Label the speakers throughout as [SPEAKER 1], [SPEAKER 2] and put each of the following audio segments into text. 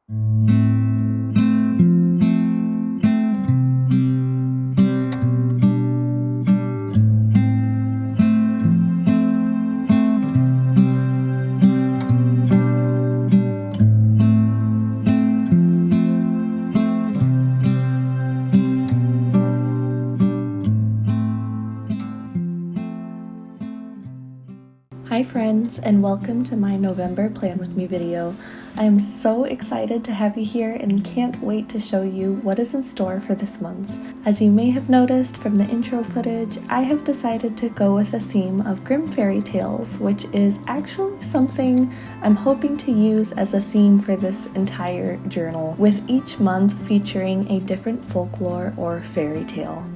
[SPEAKER 1] Hi friends, and welcome to my November Plan With Me video. I am so excited to have you here and can't wait to show you what is in store for this month. As you may have noticed from the intro footage, I have decided to go with a theme of Grimm fairy tales, which is actually something I'm hoping to use as a theme for this entire journal, with each month featuring a different folklore or fairy tale.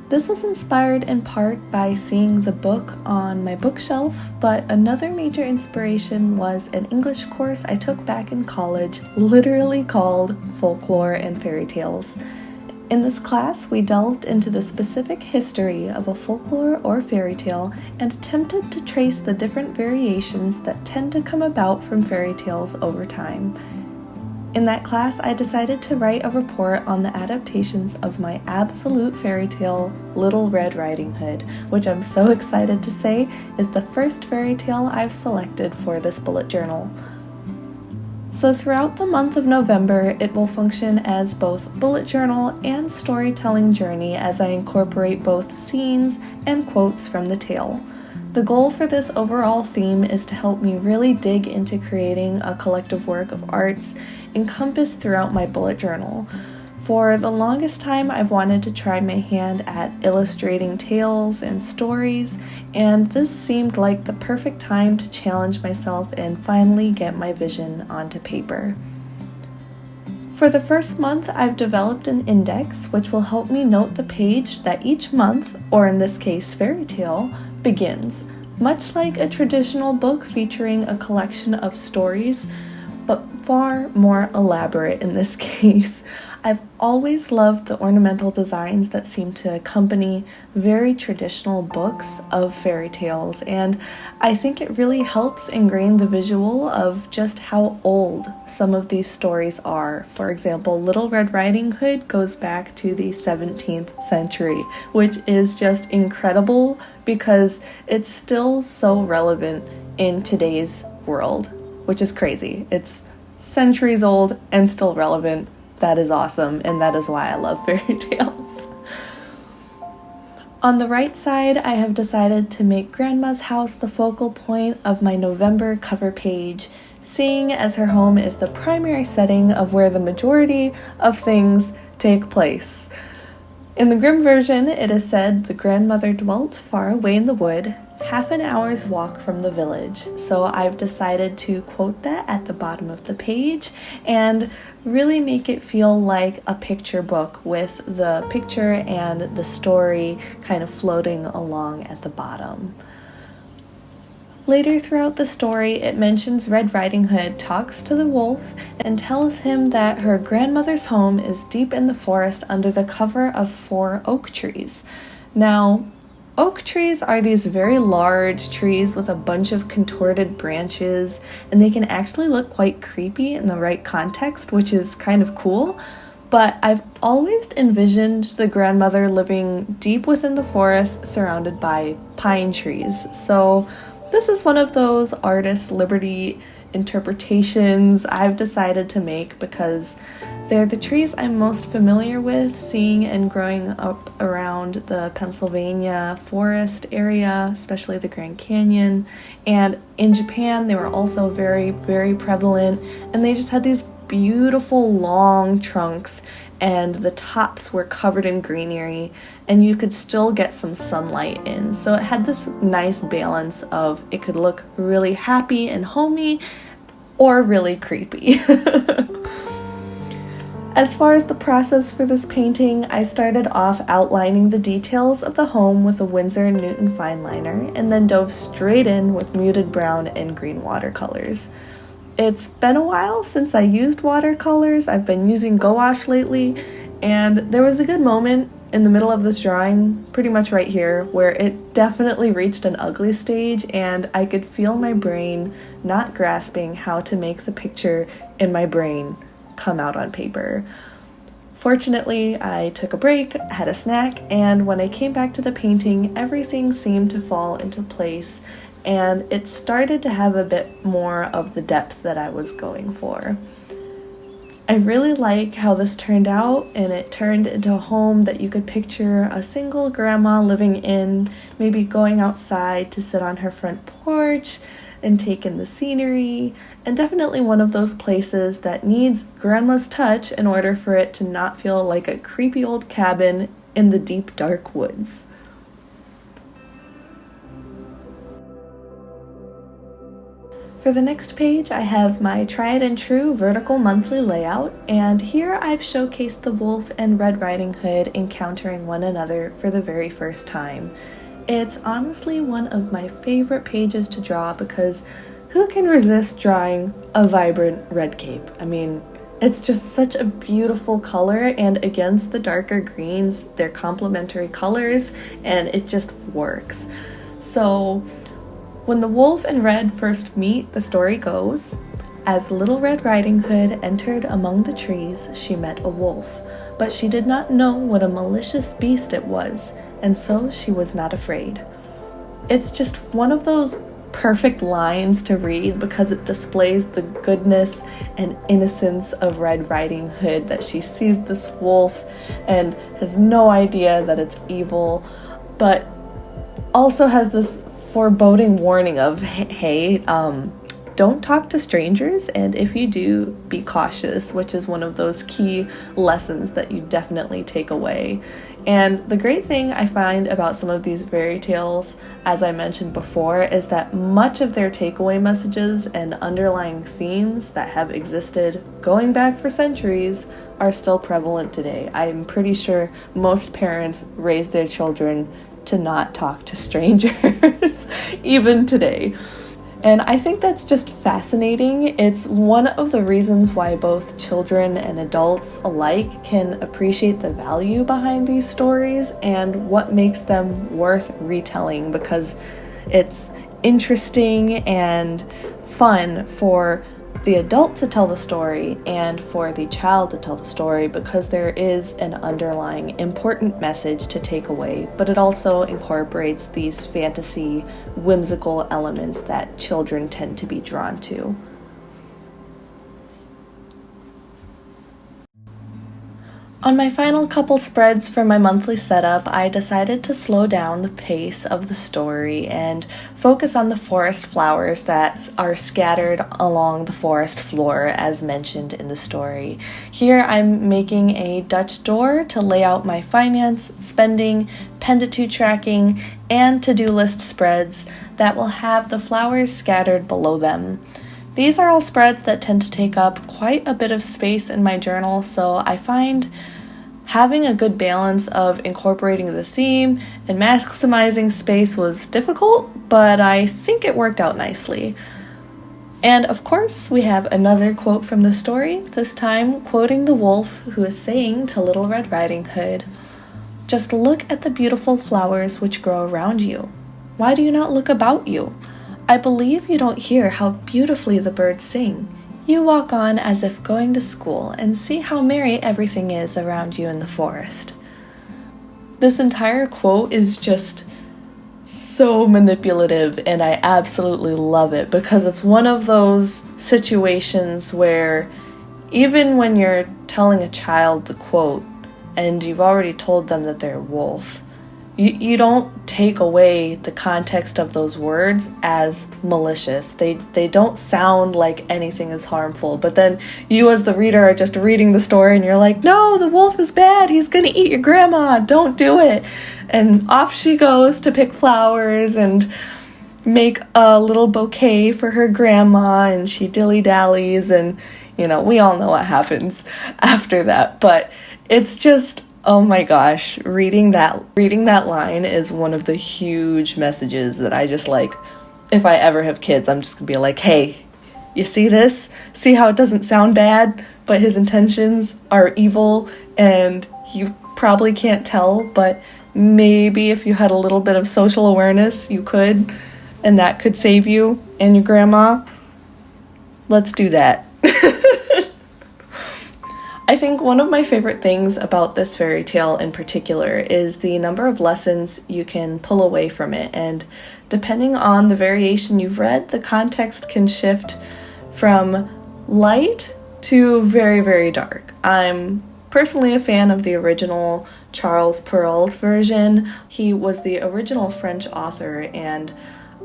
[SPEAKER 1] This was inspired in part by seeing the book on my bookshelf, but another major inspiration was an English course I took back in college, literally called Folklore and Fairy Tales. In this class, we delved into the specific history of a folklore or fairy tale and attempted to trace the different variations that tend to come about from fairy tales over time. In that class, I decided to write a report on the adaptations of my absolute fairy tale, Little Red Riding Hood, which I'm so excited to say is the first fairy tale I've selected for this bullet journal. So throughout the month of November, it will function as both bullet journal and storytelling journey as I incorporate both scenes and quotes from the tale. The goal for this overall theme is to help me really dig into creating a collective work of arts encompassed throughout my bullet journal. For the longest time, I've wanted to try my hand at illustrating tales and stories, and this seemed like the perfect time to challenge myself and finally get my vision onto paper. For the first month, I've developed an index which will help me note the page that each month, or in this case fairy tale, begins, much like a traditional book featuring a collection of stories, but far more elaborate in this case. I've always loved the ornamental designs that seem to accompany very traditional books of fairy tales, and I think it really helps ingrain the visual of just how old some of these stories are. For example, Little Red Riding Hood goes back to the 17th century, which is just incredible because it's still so relevant in today's world, which is crazy. It's centuries old and still relevant. That is awesome, and that is why I love fairy tales. On the right side, I have decided to make Grandma's house the focal point of my November cover page, seeing as her home is the primary setting of where the majority of things take place. In the Grimm version, it is said the grandmother dwelt far away in the wood, half an hour's walk from the village. So I've decided to quote that at the bottom of the page and really make it feel like a picture book with the picture and the story kind of floating along at the bottom. Later throughout the story, it mentions Red Riding Hood talks to the wolf and tells him that her grandmother's home is deep in the forest under the cover of 4 oak trees. Now, oak trees are these very large trees with a bunch of contorted branches, and they can actually look quite creepy in the right context, which is kind of cool. But I've always envisioned the grandmother living deep within the forest surrounded by pine trees. So this is one of those artist liberty interpretations I've decided to make because they're the trees I'm most familiar with, seeing and growing up around the Pennsylvania forest area, especially the Grand Canyon. And in Japan, they were also very, very prevalent, and they just had these beautiful long trunks, and the tops were covered in greenery, and you could still get some sunlight in. So it had this nice balance of it could look really happy and homey or really creepy. As far as the process for this painting, I started off outlining the details of the home with a Winsor & Newton fine liner, and then dove straight in with muted brown and green watercolors. It's been a while since I used watercolors. I've been using gouache lately, and there was a good moment in the middle of this drawing, pretty much right here, where it definitely reached an ugly stage, and I could feel my brain not grasping how to make the picture in my brain come out on paper. Fortunately, I took a break, had a snack, and when I came back to the painting, everything seemed to fall into place, and it started to have a bit more of the depth that I was going for. I really like how this turned out, and it turned into a home that you could picture a single grandma living in, maybe going outside to sit on her front porch and take in the scenery, and definitely one of those places that needs grandma's touch in order for it to not feel like a creepy old cabin in the deep dark woods. For the next page, I have my tried and true vertical monthly layout, and here I've showcased the wolf and Red Riding Hood encountering one another for the very first time. It's honestly one of my favorite pages to draw because who can resist drawing a vibrant red cape? I mean, it's just such a beautiful color, and against the darker greens, they're complementary colors, and it just works. So, when the wolf and Red first meet, the story goes, as Little Red Riding Hood entered among the trees, she met a wolf, but she did not know what a malicious beast it was, and so she was not afraid. It's just one of those perfect lines to read because it displays the goodness and innocence of Red Riding Hood, that she sees this wolf and has no idea that it's evil, but also has this foreboding warning of, hey, don't talk to strangers, and if you do, be cautious, which is one of those key lessons that you definitely take away. And the great thing I find about some of these fairy tales, as I mentioned before, is that much of their takeaway messages and underlying themes that have existed going back for centuries are still prevalent today. I'm pretty sure most parents raise their children to not talk to strangers, even today. And I think that's just fascinating. It's one of the reasons why both children and adults alike can appreciate the value behind these stories and what makes them worth retelling, because it's interesting and fun for the adult to tell the story and for the child to tell the story, because there is an underlying important message to take away, but it also incorporates these fantasy, whimsical elements that children tend to be drawn to. On my final couple spreads for my monthly setup, I decided to slow down the pace of the story and focus on the forest flowers that are scattered along the forest floor as mentioned in the story. Here I'm making a Dutch door to lay out my finance, spending, Pentateuch tracking, and to-do list spreads that will have the flowers scattered below them. These are all spreads that tend to take up quite a bit of space in my journal, so I find having a good balance of incorporating the theme and maximizing space was difficult, but I think it worked out nicely. And of course, we have another quote from the story, this time quoting the wolf, who is saying to Little Red Riding Hood, "Just look at the beautiful flowers which grow around you. Why do you not look about you? I believe you don't hear how beautifully the birds sing. You walk on as if going to school and see how merry everything is around you in the forest." This entire quote is just so manipulative, and I absolutely love it because it's one of those situations where even when you're telling a child the quote and you've already told them that they're a wolf, you don't take away the context of those words as malicious. They don't sound like anything is harmful, but then you as the reader are just reading the story and you're like, no, the wolf is bad, he's gonna eat your grandma, don't do it. And off she goes to pick flowers and make a little bouquet for her grandma, and she dilly-dallies, and we all know what happens after that. But it's just, oh my gosh, reading that line is one of the huge messages that I just like. If I ever have kids, I'm just gonna be like, hey, you see this? See how it doesn't sound bad, but his intentions are evil, and you probably can't tell, but maybe if you had a little bit of social awareness, you could, and that could save you and your grandma. Let's do that. I think one of my favorite things about this fairy tale in particular is the number of lessons you can pull away from it, and depending on the variation you've read, the context can shift from light to very, very dark. I'm personally a fan of the original Charles Perrault version. He was the original French author, and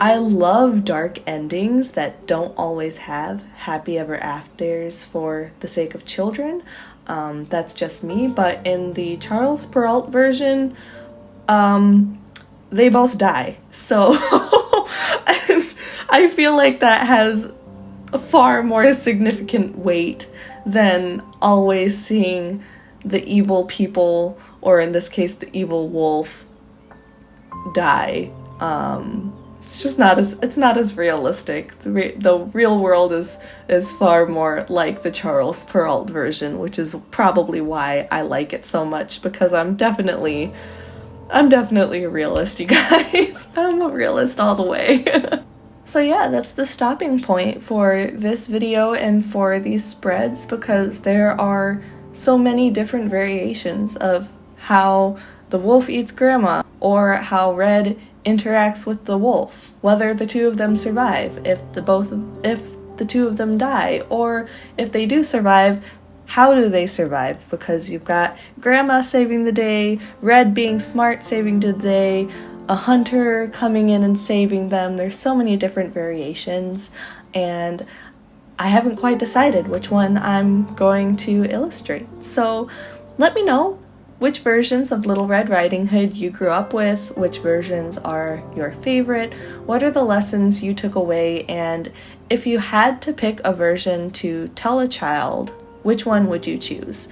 [SPEAKER 1] I love dark endings that don't always have happy ever afters for the sake of children. That's just me, but in the Charles Perrault version, they both die. So I feel like that has a far more significant weight than always seeing the evil people, or in this case, the evil wolf, die. It's just not as realistic. The real world is far more like the Charles Perrault version, which is probably why I like it so much, because I'm definitely a realist, you guys. I'm a realist all the way. So yeah, that's the stopping point for this video and for these spreads, because there are so many different variations of how the wolf eats grandma, or how Red interacts with the wolf, whether the two of them survive, if the two of them die, or if they do survive, how do they survive? Because you've got grandma saving the day, Red being smart saving the day, a hunter coming in and saving them. There's so many different variations, and I haven't quite decided which one I'm going to illustrate. So let me know which versions of Little Red Riding Hood you grew up with, which versions are your favorite, what are the lessons you took away, and if you had to pick a version to tell a child, which one would you choose?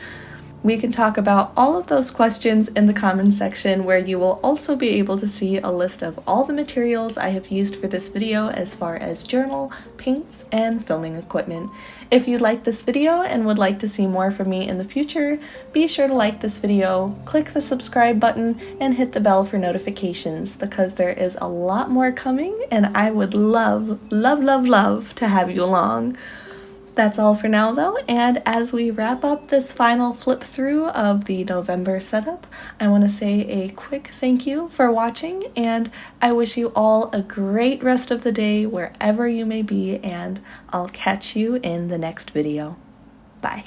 [SPEAKER 1] We can talk about all of those questions in the comments section, where you will also be able to see a list of all the materials I have used for this video, as far as journal, paints, and filming equipment. If you liked this video and would like to see more from me in the future, be sure to like this video, click the subscribe button, and hit the bell for notifications, because there is a lot more coming, and I would love, love, love, love to have you along. That's all for now though, and as we wrap up this final flip through of the November setup, I want to say a quick thank you for watching, and I wish you all a great rest of the day wherever you may be, and I'll catch you in the next video. Bye.